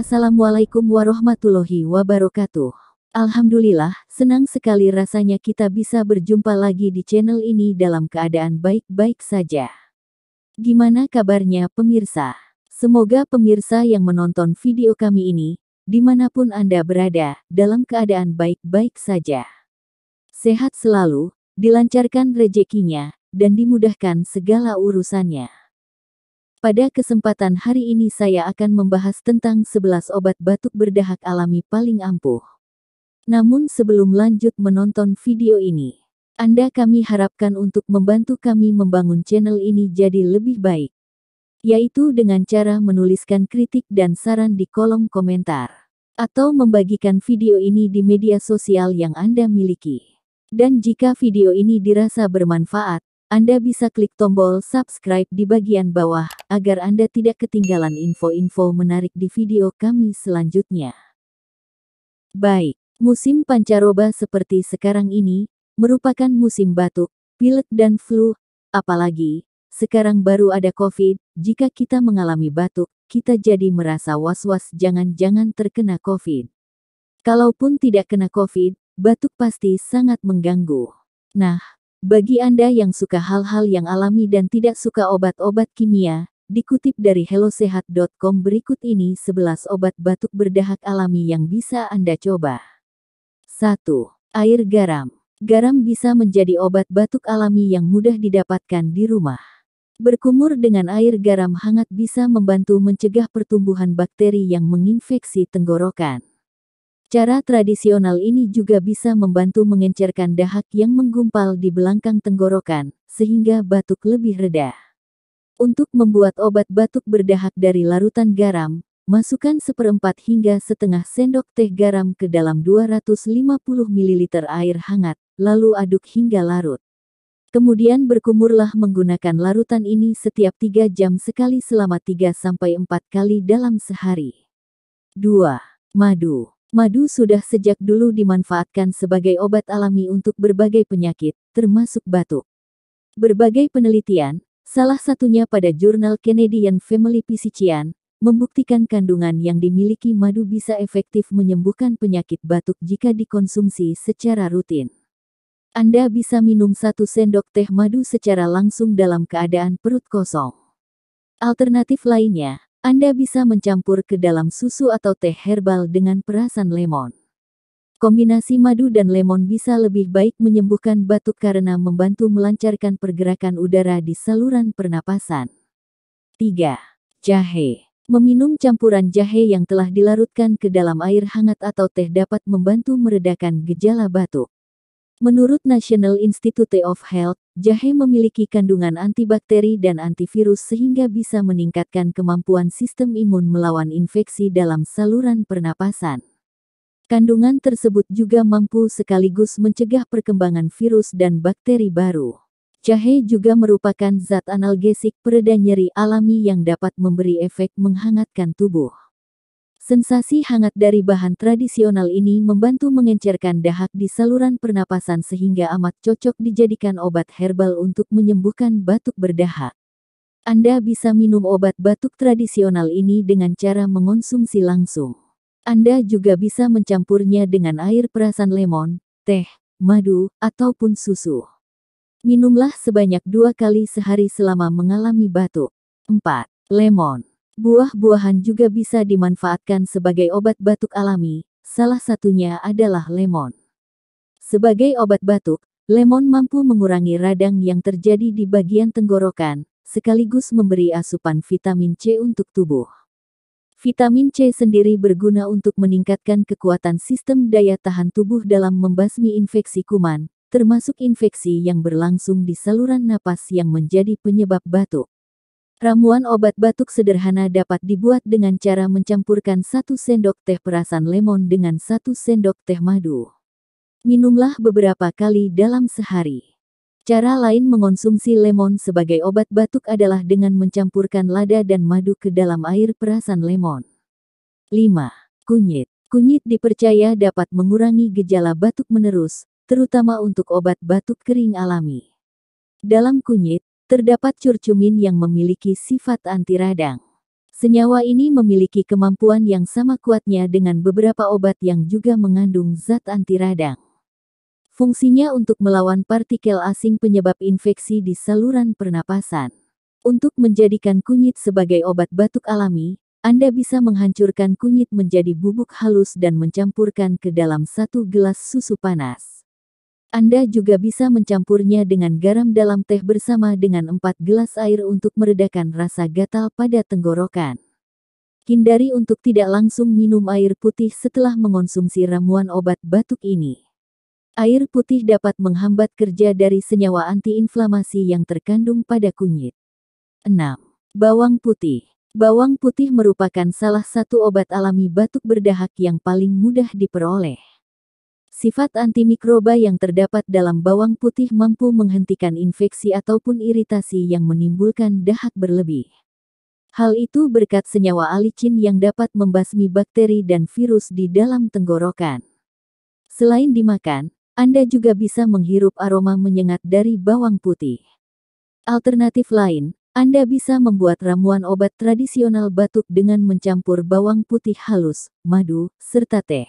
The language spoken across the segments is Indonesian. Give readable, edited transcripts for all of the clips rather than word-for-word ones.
Assalamualaikum warahmatullahi wabarakatuh. Alhamdulillah, senang sekali rasanya kita bisa berjumpa lagi di channel ini dalam keadaan baik-baik saja. Gimana kabarnya pemirsa? Semoga pemirsa yang menonton video kami ini, dimanapun Anda berada, dalam keadaan baik-baik saja. Sehat selalu, dilancarkan rezekinya, dan dimudahkan segala urusannya. Pada kesempatan hari ini saya akan membahas tentang 11 obat batuk berdahak alami paling ampuh. Namun sebelum lanjut menonton video ini, kami harapkan untuk membantu kami membangun channel ini jadi lebih baik. Yaitu dengan cara menuliskan kritik dan saran di kolom komentar. Atau membagikan video ini di media sosial yang Anda miliki. Dan jika video ini dirasa bermanfaat, Anda bisa klik tombol subscribe di bagian bawah, agar Anda tidak ketinggalan info-info menarik di video kami selanjutnya. Baik, musim pancaroba seperti sekarang ini, merupakan musim batuk, pilek dan flu, apalagi, sekarang baru ada COVID, jika kita mengalami batuk, kita jadi merasa was-was jangan-jangan terkena COVID. Kalaupun tidak kena COVID, batuk pasti sangat mengganggu. Nah, bagi Anda yang suka hal-hal yang alami dan tidak suka obat-obat kimia, dikutip dari hellosehat.com berikut ini 11 obat batuk berdahak alami yang bisa Anda coba. 1. Air garam. Garam bisa menjadi obat batuk alami yang mudah didapatkan di rumah. Berkumur dengan air garam hangat bisa membantu mencegah pertumbuhan bakteri yang menginfeksi tenggorokan. Cara tradisional ini juga bisa membantu mengencerkan dahak yang menggumpal di belakang tenggorokan, sehingga batuk lebih reda. Untuk membuat obat batuk berdahak dari larutan garam, masukkan 1/4 hingga setengah sendok teh garam ke dalam 250 ml air hangat, lalu aduk hingga larut. Kemudian berkumurlah menggunakan larutan ini setiap 3 jam sekali selama 3-4 kali dalam sehari. 2. Madu. Madu sudah sejak dulu dimanfaatkan sebagai obat alami untuk berbagai penyakit, termasuk batuk. Berbagai penelitian, salah satunya pada jurnal Canadian Family Physician, membuktikan kandungan yang dimiliki madu bisa efektif menyembuhkan penyakit batuk jika dikonsumsi secara rutin. Anda bisa minum 1 sendok teh madu secara langsung dalam keadaan perut kosong. Alternatif lainnya, Anda bisa mencampur ke dalam susu atau teh herbal dengan perasan lemon. Kombinasi madu dan lemon bisa lebih baik menyembuhkan batuk karena membantu melancarkan pergerakan udara di saluran pernapasan. 3. Jahe. Meminum campuran jahe yang telah dilarutkan ke dalam air hangat atau teh dapat membantu meredakan gejala batuk. Menurut National Institute of Health, jahe memiliki kandungan antibakteri dan antivirus sehingga bisa meningkatkan kemampuan sistem imun melawan infeksi dalam saluran pernapasan. Kandungan tersebut juga mampu sekaligus mencegah perkembangan virus dan bakteri baru. Jahe juga merupakan zat analgesik pereda nyeri alami yang dapat memberi efek menghangatkan tubuh. Sensasi hangat dari bahan tradisional ini membantu mengencerkan dahak di saluran pernapasan sehingga amat cocok dijadikan obat herbal untuk menyembuhkan batuk berdahak. Anda bisa minum obat batuk tradisional ini dengan cara mengonsumsi langsung. Anda juga bisa mencampurnya dengan air perasan lemon, teh, madu, ataupun susu. Minumlah sebanyak 2 kali sehari selama mengalami batuk. 4. Lemon. Buah-buahan juga bisa dimanfaatkan sebagai obat batuk alami, salah satunya adalah lemon. Sebagai obat batuk, lemon mampu mengurangi radang yang terjadi di bagian tenggorokan, sekaligus memberi asupan vitamin C untuk tubuh. Vitamin C sendiri berguna untuk meningkatkan kekuatan sistem daya tahan tubuh dalam membasmi infeksi kuman, termasuk infeksi yang berlangsung di saluran napas yang menjadi penyebab batuk. Ramuan obat batuk sederhana dapat dibuat dengan cara mencampurkan 1 sendok teh perasan lemon dengan 1 sendok teh madu. Minumlah beberapa kali dalam sehari. Cara lain mengonsumsi lemon sebagai obat batuk adalah dengan mencampurkan lada dan madu ke dalam air perasan lemon. 5. Kunyit. Kunyit dipercaya dapat mengurangi gejala batuk menerus, terutama untuk obat batuk kering alami. Dalam kunyit, terdapat curcumin yang memiliki sifat anti radang. Senyawa ini memiliki kemampuan yang sama kuatnya dengan beberapa obat yang juga mengandung zat anti radang. Fungsinya untuk melawan partikel asing penyebab infeksi di saluran pernapasan. Untuk menjadikan kunyit sebagai obat batuk alami, Anda bisa menghancurkan kunyit menjadi bubuk halus dan mencampurkan ke dalam 1 gelas susu panas. Anda juga bisa mencampurnya dengan garam dalam teh bersama dengan 4 gelas air untuk meredakan rasa gatal pada tenggorokan. Hindari untuk tidak langsung minum air putih setelah mengonsumsi ramuan obat batuk ini. Air putih dapat menghambat kerja dari senyawa antiinflamasi yang terkandung pada kunyit. 6. Bawang putih. Bawang putih merupakan salah satu obat alami batuk berdahak yang paling mudah diperoleh. Sifat antimikroba yang terdapat dalam bawang putih mampu menghentikan infeksi ataupun iritasi yang menimbulkan dahak berlebih. Hal itu berkat senyawa alicin yang dapat membasmi bakteri dan virus di dalam tenggorokan. Selain dimakan, Anda juga bisa menghirup aroma menyengat dari bawang putih. Alternatif lain, Anda bisa membuat ramuan obat tradisional batuk dengan mencampur bawang putih halus, madu, serta teh.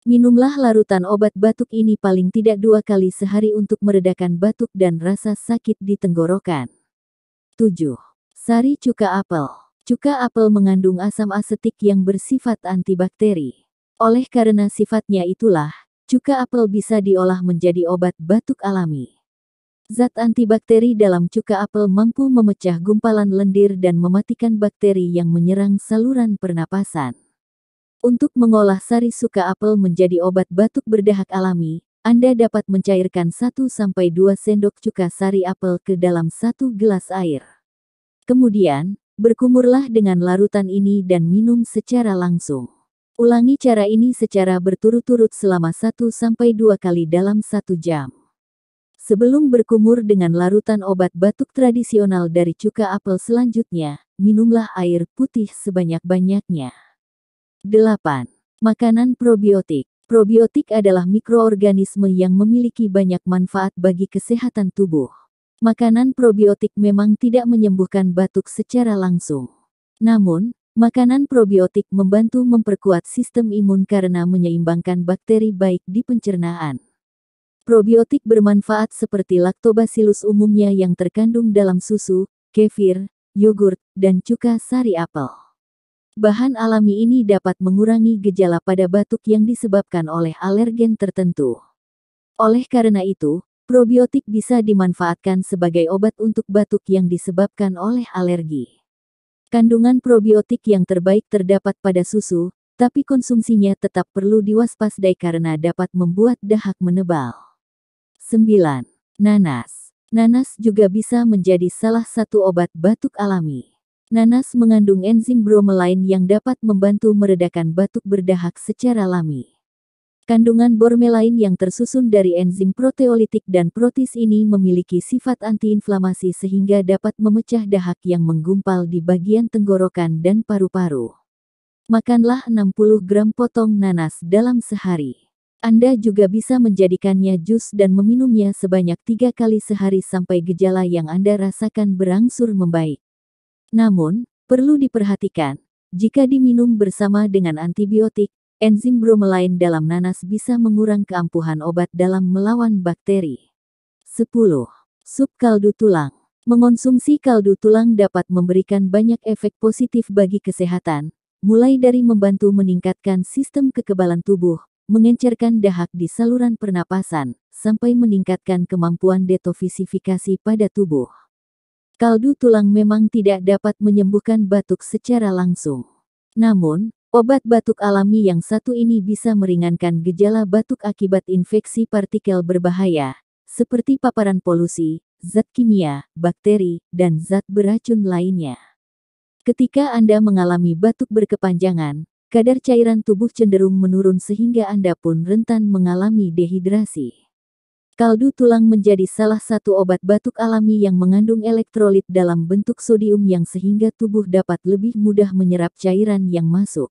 Minumlah larutan obat batuk ini paling tidak 2 kali sehari untuk meredakan batuk dan rasa sakit di tenggorokan. 7. Sari cuka apel. Cuka apel mengandung asam asetik yang bersifat antibakteri. Oleh karena sifatnya itulah, cuka apel bisa diolah menjadi obat batuk alami. Zat antibakteri dalam cuka apel mampu memecah gumpalan lendir dan mematikan bakteri yang menyerang saluran pernapasan. Untuk mengolah sari cuka apel menjadi obat batuk berdahak alami, Anda dapat mencairkan 1-2 sendok cuka sari apel ke dalam 1 gelas air. Kemudian, berkumurlah dengan larutan ini dan minum secara langsung. Ulangi cara ini secara berturut-turut selama 1-2 kali dalam 1 jam. Sebelum berkumur dengan larutan obat batuk tradisional dari cuka apel selanjutnya, minumlah air putih sebanyak-banyaknya. 8. Makanan probiotik. Probiotik adalah mikroorganisme yang memiliki banyak manfaat bagi kesehatan tubuh. Makanan probiotik memang tidak menyembuhkan batuk secara langsung. Namun, makanan probiotik membantu memperkuat sistem imun karena menyeimbangkan bakteri baik di pencernaan. Probiotik bermanfaat seperti Lactobacillus umumnya yang terkandung dalam susu, kefir, yogurt, dan cuka sari apel. Bahan alami ini dapat mengurangi gejala pada batuk yang disebabkan oleh alergen tertentu. Oleh karena itu, probiotik bisa dimanfaatkan sebagai obat untuk batuk yang disebabkan oleh alergi. Kandungan probiotik yang terbaik terdapat pada susu, tapi konsumsinya tetap perlu diwaspadai karena dapat membuat dahak menebal. 9. Nanas. Nanas juga bisa menjadi salah satu obat batuk alami. Nanas mengandung enzim bromelain yang dapat membantu meredakan batuk berdahak secara alami. Kandungan bromelain yang tersusun dari enzim proteolitik dan protis ini memiliki sifat antiinflamasi sehingga dapat memecah dahak yang menggumpal di bagian tenggorokan dan paru-paru. Makanlah 60 gram potong nanas dalam sehari. Anda juga bisa menjadikannya jus dan meminumnya sebanyak 3 kali sehari sampai gejala yang Anda rasakan berangsur membaik. Namun, perlu diperhatikan, jika diminum bersama dengan antibiotik, enzim bromelain dalam nanas bisa mengurang keampuhan obat dalam melawan bakteri. 10. Sup kaldu tulang. Mengonsumsi kaldu tulang dapat memberikan banyak efek positif bagi kesehatan, mulai dari membantu meningkatkan sistem kekebalan tubuh, mengencerkan dahak di saluran pernapasan, sampai meningkatkan kemampuan detoksifikasi pada tubuh. Kaldu tulang memang tidak dapat menyembuhkan batuk secara langsung. Namun, obat batuk alami yang satu ini bisa meringankan gejala batuk akibat infeksi partikel berbahaya, seperti paparan polusi, zat kimia, bakteri, dan zat beracun lainnya. Ketika Anda mengalami batuk berkepanjangan, kadar cairan tubuh cenderung menurun sehingga Anda pun rentan mengalami dehidrasi. Kaldu tulang menjadi salah satu obat batuk alami yang mengandung elektrolit dalam bentuk sodium yang sehingga tubuh dapat lebih mudah menyerap cairan yang masuk.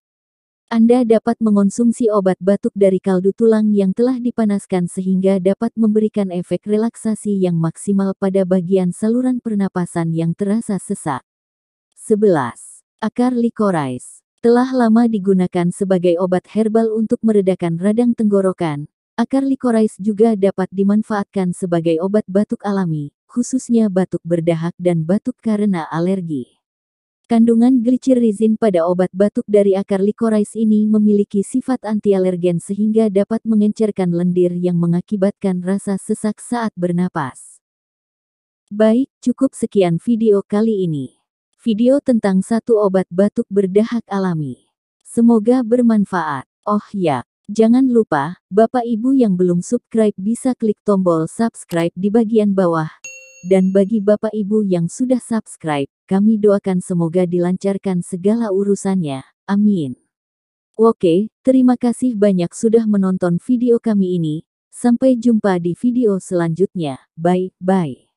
Anda dapat mengonsumsi obat batuk dari kaldu tulang yang telah dipanaskan sehingga dapat memberikan efek relaksasi yang maksimal pada bagian saluran pernapasan yang terasa sesak. 11. Akar licorice telah lama digunakan sebagai obat herbal untuk meredakan radang tenggorokan. Akar licorice juga dapat dimanfaatkan sebagai obat batuk alami, khususnya batuk berdahak dan batuk karena alergi. Kandungan glycyrrhizin pada obat batuk dari akar licorice ini memiliki sifat anti-alergen sehingga dapat mengencerkan lendir yang mengakibatkan rasa sesak saat bernapas. Baik, cukup sekian video kali ini. Video tentang satu obat batuk berdahak alami. Semoga bermanfaat. Oh ya, jangan lupa, Bapak Ibu yang belum subscribe bisa klik tombol subscribe di bagian bawah. Dan bagi Bapak Ibu yang sudah subscribe, kami doakan semoga dilancarkan segala urusannya. Amin. Oke, terima kasih banyak sudah menonton video kami ini. Sampai jumpa di video selanjutnya. Bye-bye.